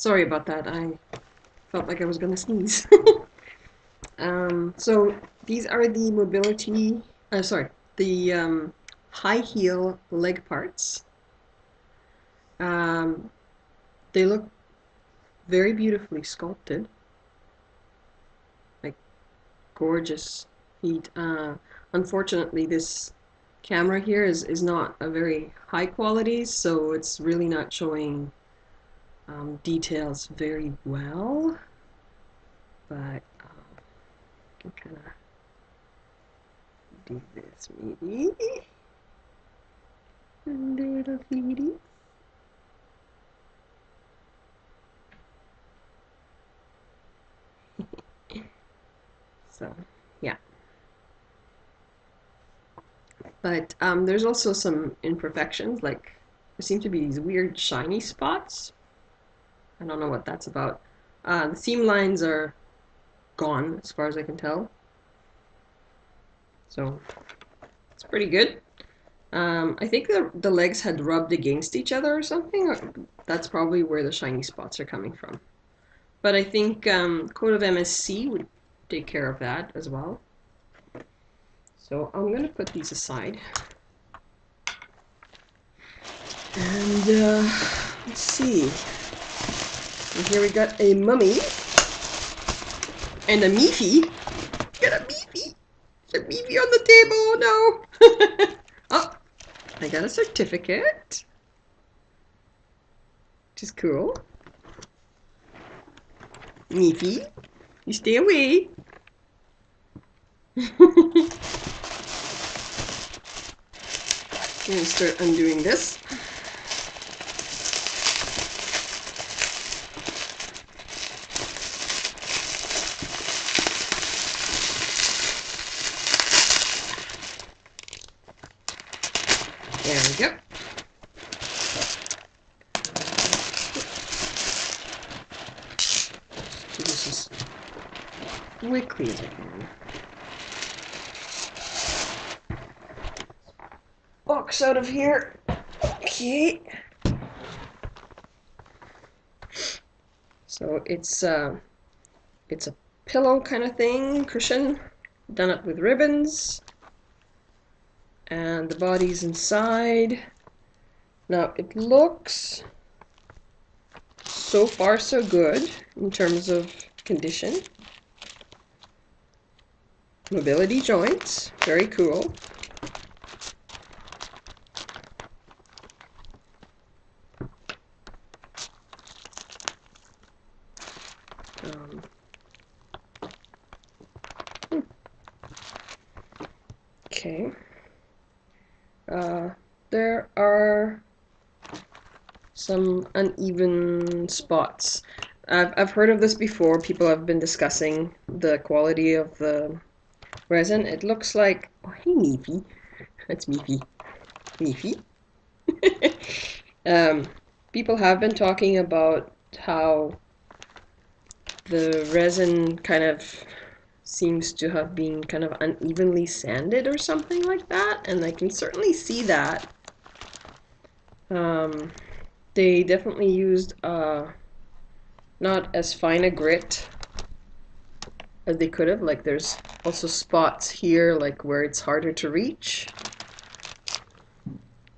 Sorry about that. I felt like I was gonna sneeze. So these are the the high heel leg parts. Um, they look very beautifully sculpted, like gorgeous feet. Unfortunately, this camera here is not a very high quality, so it's really not showing details very well. But I can kind of do this maybe. Little feeties. So, yeah. But there's also some imperfections, like there seem to be these weird shiny spots. I don't know what that's about. The seam lines are gone, as far as I can tell. So, it's pretty good. I think the legs had rubbed against each other or something. That's probably where the shiny spots are coming from. But I think coat of MSC would take care of that as well. So I'm going to put these aside. And let's see. And here we got a mummy and a meefy. Got a meefy. There's a meefy on the table. Oh no. Oh, I got a certificate, which is cool. Meefy, you stay away. I'm gonna start undoing this. There we go. Do this as quickly as I can. Box out of here. Okay. So it's a pillow kind of thing, cushion, done up with ribbons. And the body's inside. Now it looks so far so good in terms of condition. Mobility joints, very cool. Okay. There are some uneven spots. I've heard of this before. People have been discussing the quality of the resin. It looks like, oh hey Meefy, that's Meefy, Meefy. People have been talking about how the resin kind of seems to have been kind of unevenly sanded or something like that, and I can certainly see that. They definitely used not as fine a grit as they could have. Like there's also spots here like where it's harder to reach.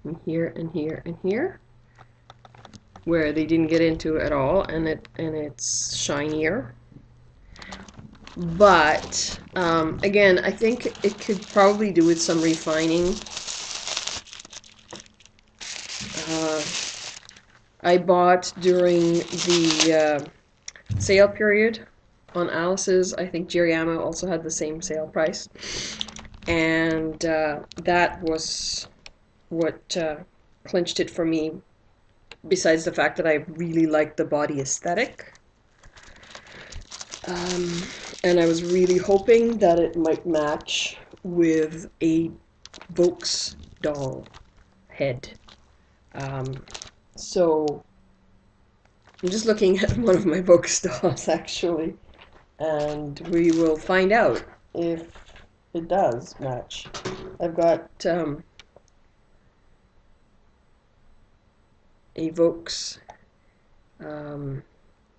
And here and here and here, where they didn't get into at all, and it's shinier. But again, I think it could probably do with some refining. I bought during the sale period on Alice's. I think Giriama also had the same sale price, and that was what clinched it for me, besides the fact that I really liked the body aesthetic. And I was really hoping that it might match with a Volks doll head. So I'm just looking at one of my Volks dolls actually, and we will find out if it does match. I've got a Volks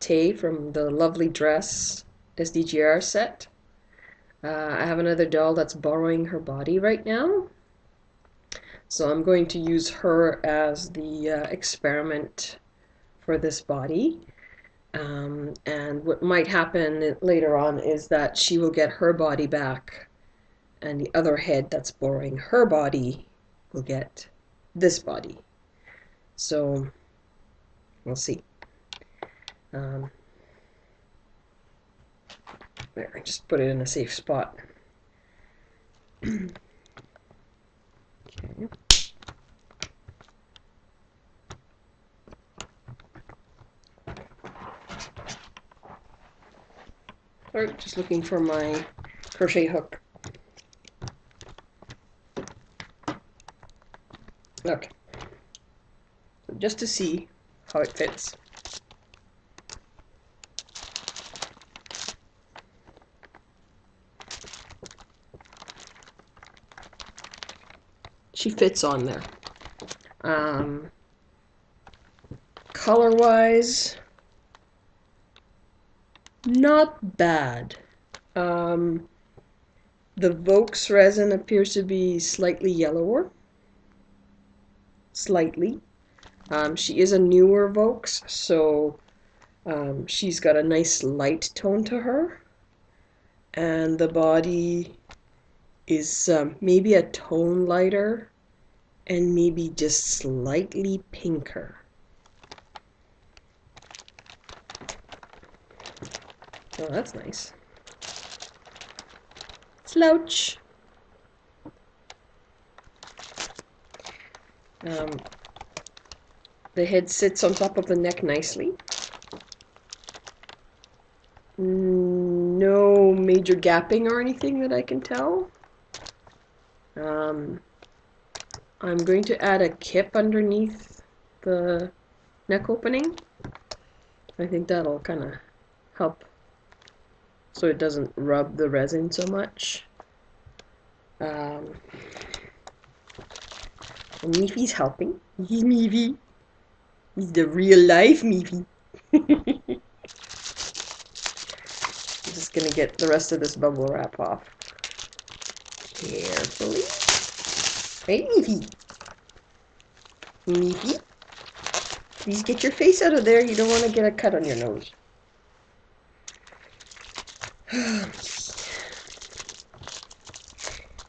Tae from the Lovely Dress SDGr set. I have another doll that's borrowing her body right now. So I'm going to use her as the experiment for this body. And what might happen later on is that she will get her body back, and the other head that's borrowing her body will get this body. So we'll see. There, I just put it in a safe spot. Okay. Sorry, just looking for my crochet hook. Okay. So just to see how it fits. She fits on there. Color-wise, not bad. The Volks resin appears to be slightly yellower. Slightly. She is a newer Volks, so she's got a nice light tone to her. And the body is maybe a tone lighter and maybe just slightly pinker. Oh, that's nice. Slouch. The head sits on top of the neck nicely. No major gapping or anything that I can tell. I'm going to add a kip underneath the neck opening. I think that'll kind of help so it doesn't rub the resin so much. Mifi's helping. He's Mifi. He's the real life Mifi. I'm just gonna get the rest of this bubble wrap off. Carefully. Hey, Mifi. Mifi. Please get your face out of there. You don't want to get a cut on your nose.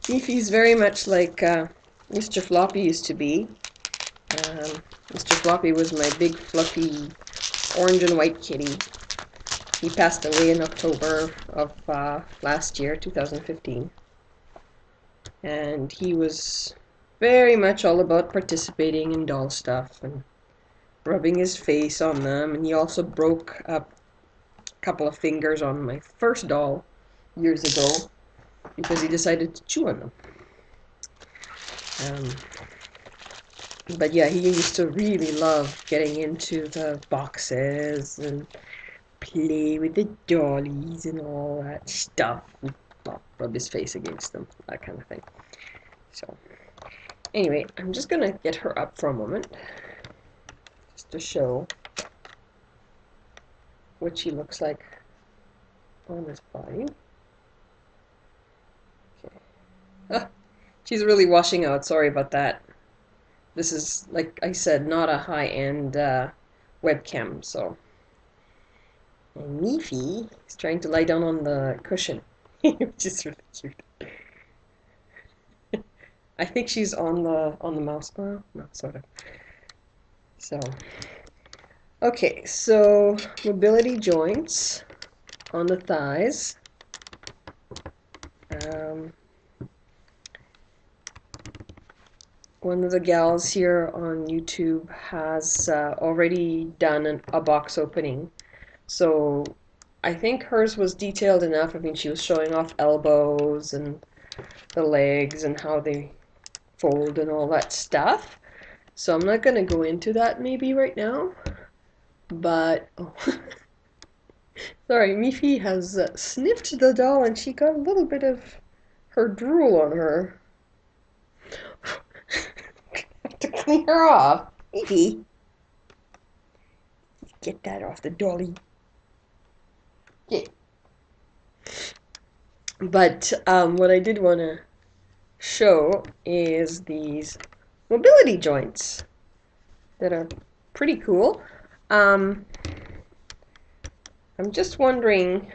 Mifi's very much like Mr. Floppy used to be. Mr. Floppy was my big fluffy orange and white kitty. He passed away in October of last year, 2015. And he was very much all about participating in doll stuff and rubbing his face on them. And he also broke up a couple of fingers on my first doll years ago because he decided to chew on them. But yeah, he used to really love getting into the boxes and play with the dollies and all that stuff. Well, rub his face against them, that kind of thing. So, anyway, I'm just gonna get her up for a moment, just to show what she looks like on this body. Okay. Ah, she's really washing out, sorry about that. This is, like I said, not a high-end webcam, so. And Mifi is trying to lie down on the cushion, which is really cute. I think she's on the mouse. Well, no, sort of. So, okay, so mobility joints on the thighs. One of the gals here on YouTube has already done a box opening. So I think hers was detailed enough. I mean, she was showing off elbows and the legs and how they fold and all that stuff. So I'm not going to go into that maybe right now. But, oh. Sorry, Mifi has sniffed the doll and she got a little bit of her drool on her. Have to clean her off. Mifi, get that off the dolly. Okay. But what I did want to show is these mobility joints that are pretty cool. Um, I'm just wondering,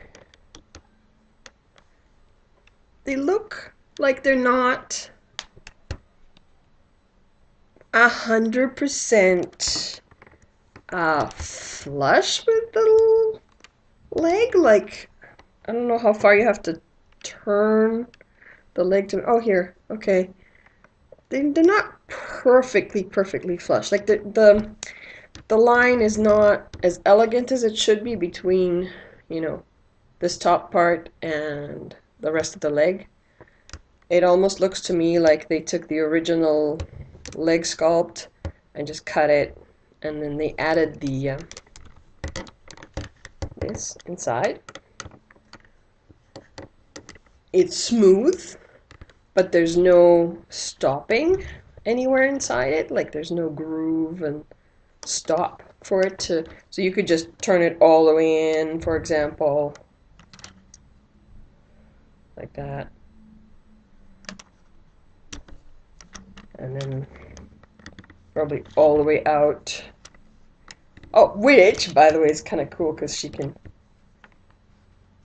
they look like they're not 100% flush with the leg. Like, I don't know how far you have to turn the leg to. Oh, here. Okay. They're not perfectly flush. Like the line is not as elegant as it should be between, this top part and the rest of the leg. It almost looks to me like they took the original leg sculpt and just cut it, and then they added the this inside. It's smooth, but there's no stopping anywhere inside it. Like there's no groove and stop for it to, so you could just turn it all the way in, for example, like that, and then probably all the way out. Oh, which, by the way, is kind of cool because she can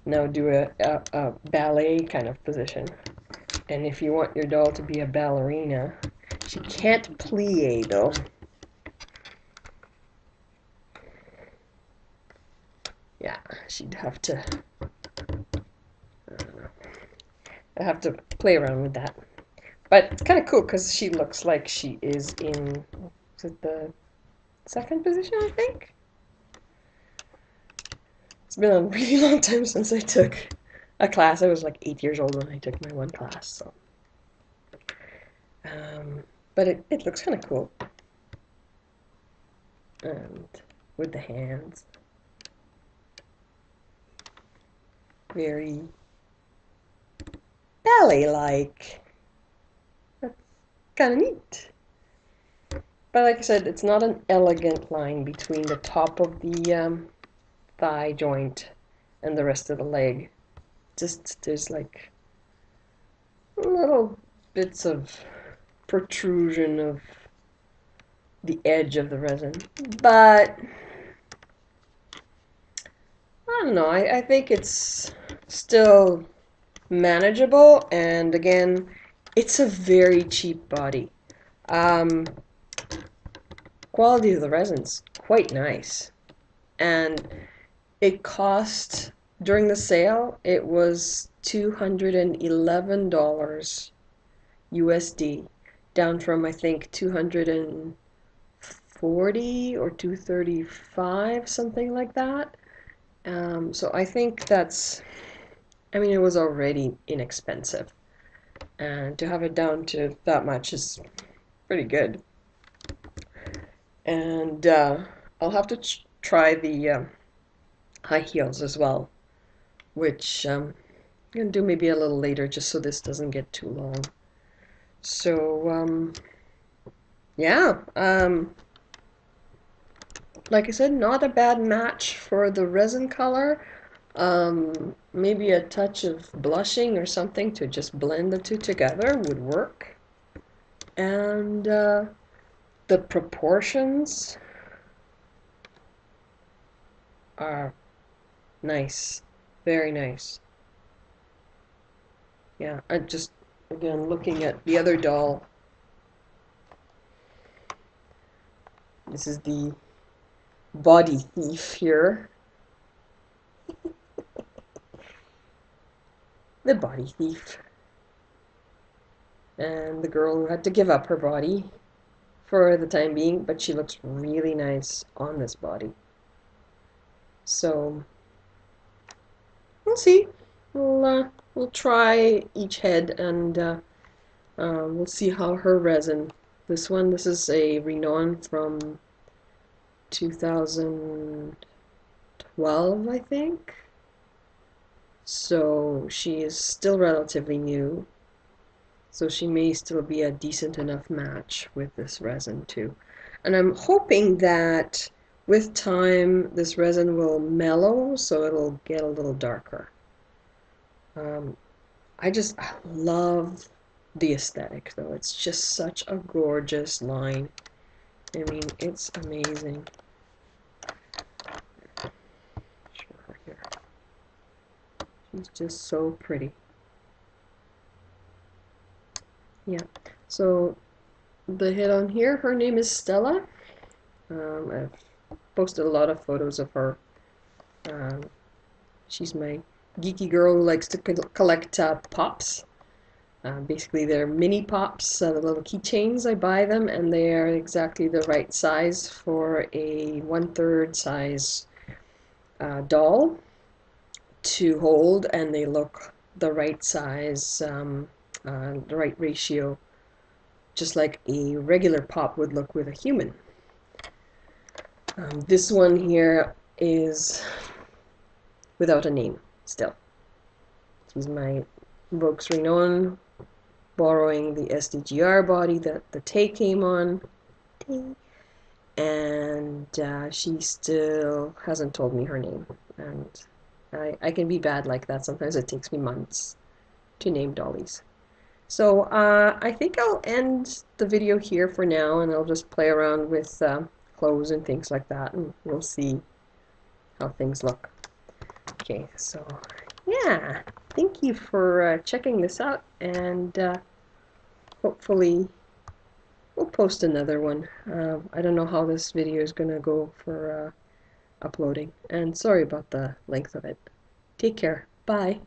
now do a ballet kind of position. And if you want your doll to be a ballerina, she can't plie though. Yeah, she'd have to, I don't know, I have to play around with that. But it's kind of cool because she looks like she is in, is it the second position, I think? It's been a really long time since I took a class. I was like 8 years old when I took my one class, so. But it looks kind of cool. And with the hands. Very ballet-like. That's kind of neat. But like I said, it's not an elegant line between the top of the thigh joint and the rest of the leg. Just there's like little bits of protrusion of the edge of the resin. But I don't know, I think it's still manageable, and again, it's a very cheap body. Quality of the resin's quite nice, and it cost, during the sale, it was $211 USD, down from I think 240 or 235, something like that. So I think that's, I mean, it was already inexpensive, and to have it down to that much is pretty good. And I'll have to try the high heels as well, which I'm going to do maybe a little later just so this doesn't get too long. So, yeah, like I said, not a bad match for the resin color. Maybe a touch of blushing or something to just blend the two together would work. And the proportions are nice, very nice. Yeah, I just, again, looking at the other doll. This is the body thief here. The body thief. And the girl who had to give up her body for the time being, but she looks really nice on this body. So we'll see. We'll try each head, and we'll see how her resin. This is a Rinon from 2012, I think. So she is still relatively new. So she may still be a decent enough match with this resin too. And I'm hoping that with time, this resin will mellow, so it'll get a little darker. Um, I love the aesthetic, though. It's just such a gorgeous line. I mean, it's amazing. Show her here. She's just so pretty. Yeah. So the hit on here, her name is Stella. I've posted a lot of photos of her. She's my geeky girl who likes to collect pops. Basically, they're mini pops, the little keychains. I buy them, and they are exactly the right size for a 1/3 size doll to hold, and they look the right size, the right ratio, just like a regular pop would look with a human. This one here is without a name still. This is my Volks Rinon, borrowing the SDGr body that the Tae came on. And she still hasn't told me her name. And I can be bad like that. Sometimes it takes me months to name dollies. So I think I'll end the video here for now, and I'll just play around with clothes and things like that, and we'll see how things look. Okay, so yeah, thank you for checking this out, and hopefully we'll post another one. I don't know how this video is gonna go for uploading, and sorry about the length of it. Take care. Bye.